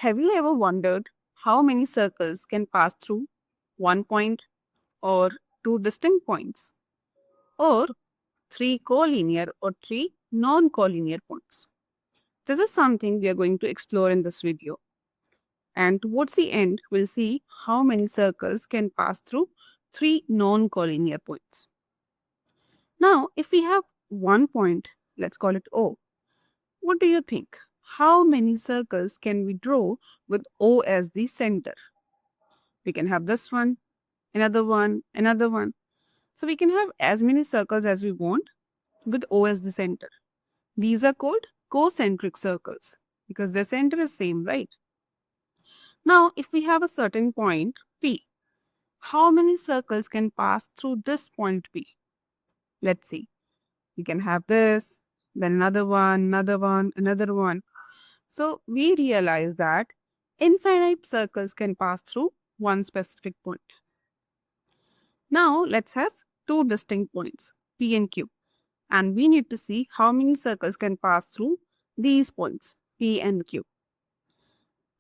Have you ever wondered how many circles can pass through one point or two distinct points, or three collinear or three non-collinear points? This is something we are going to explore in this video. And towards the end, we'll see how many circles can pass through three non-collinear points. Now, if we have one point, let's call it O, what do you think? How many circles can we draw with O as the center? We can have this one, another one, another one. So we can have as many circles as we want with O as the center. These are called concentric circles because their center is same, right? Now, if we have a certain point P, how many circles can pass through this point P? Let's see. We can have this, then another one, another one, another one. So we realize that infinite circles can pass through one specific point. Now let's have two distinct points, P and Q. And we need to see how many circles can pass through these points, P and Q.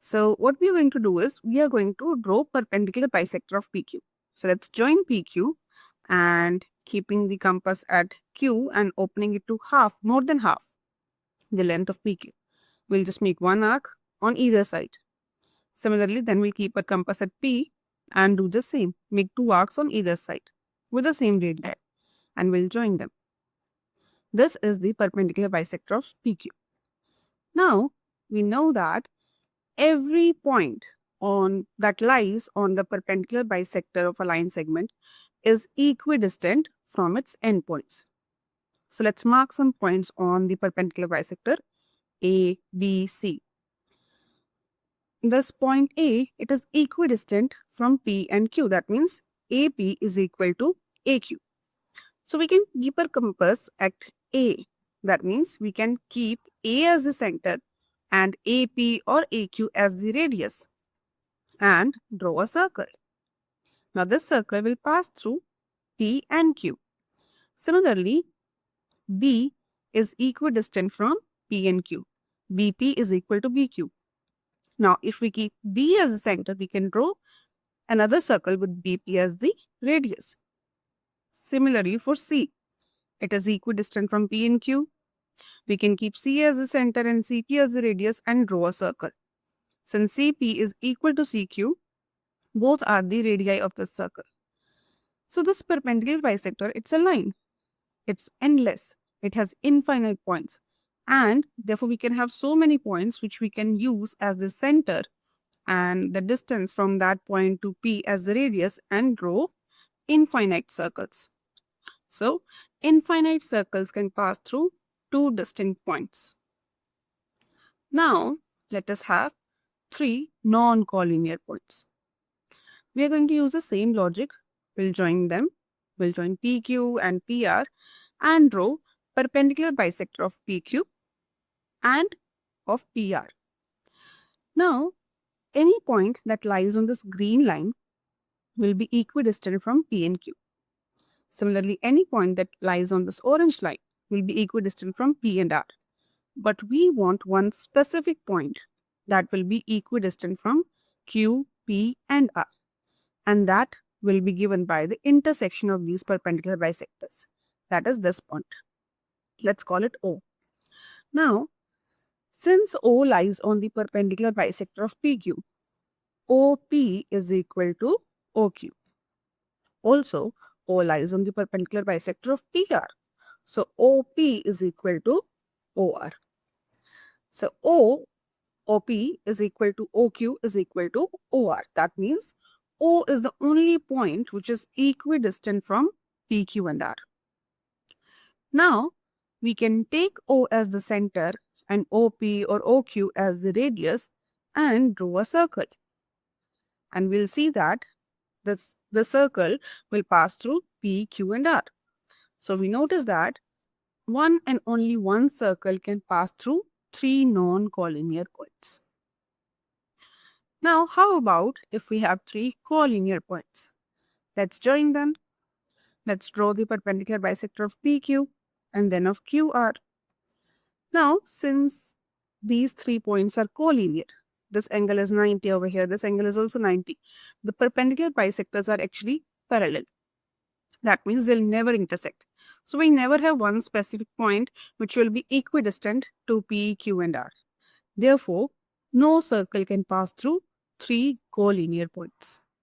So what we are going to do is, we are going to draw perpendicular bisector of PQ. So let's join PQ and keeping the compass at Q and opening it to half, more than half, the length of PQ. We'll just make one arc on either side. Similarly, then we'll keep our compass at P and do the same. Make two arcs on either side with the same radii and we'll join them. This is the perpendicular bisector of PQ. Now, we know that every point that lies on the perpendicular bisector of a line segment is equidistant from its endpoints. So let's mark some points on the perpendicular bisector A, B, C. This point A, it is equidistant from P and Q. That means AP is equal to AQ. So we can keep our compass at A. That means we can keep A as the center and AP or AQ as the radius and draw a circle. Now this circle will pass through P and Q. Similarly, B is equidistant from P and Q. BP is equal to BQ. Now, if we keep B as the center, we can draw another circle with BP as the radius. Similarly, for C, it is equidistant from P and Q. We can keep C as the center and CP as the radius and draw a circle. Since CP is equal to CQ, both are the radii of the circle. So this perpendicular bisector, it's a line. It's endless. It has infinite points. And therefore, we can have so many points which we can use as the center and the distance from that point to P as the radius and draw infinite circles. So, infinite circles can pass through two distinct points. Now, let us have three non-collinear points. We are going to use the same logic. We'll join them. We'll join PQ and PR and draw perpendicular bisector of PQ and of PR. Now, any point that lies on this green line will be equidistant from P and Q. Similarly, any point that lies on this orange line will be equidistant from P and R. But we want one specific point that will be equidistant from Q, P and R. And that will be given by the intersection of these perpendicular bisectors. That is this point. Let's call it O. Now, since O lies on the perpendicular bisector of PQ, OP is equal to OQ. Also, O lies on the perpendicular bisector of PR. So, OP is equal to OR. So, OP is equal to OQ is equal to OR. That means O is the only point which is equidistant from PQ and R. Now, we can take O as the center and OP or OQ as the radius and draw a circle. And we'll see that the circle will pass through P, Q and R. So we notice that one and only one circle can pass through three non-collinear points. Now, how about if we have three collinear points? Let's join them. Let's draw the perpendicular bisector of PQ and then of QR. Now, since these 3 points are collinear, This angle is 90 over here. This angle is also 90. The perpendicular bisectors are actually parallel. That means they'll never intersect. So we never have one specific point which will be equidistant to P, Q, and R. Therefore, no circle can pass through three collinear points.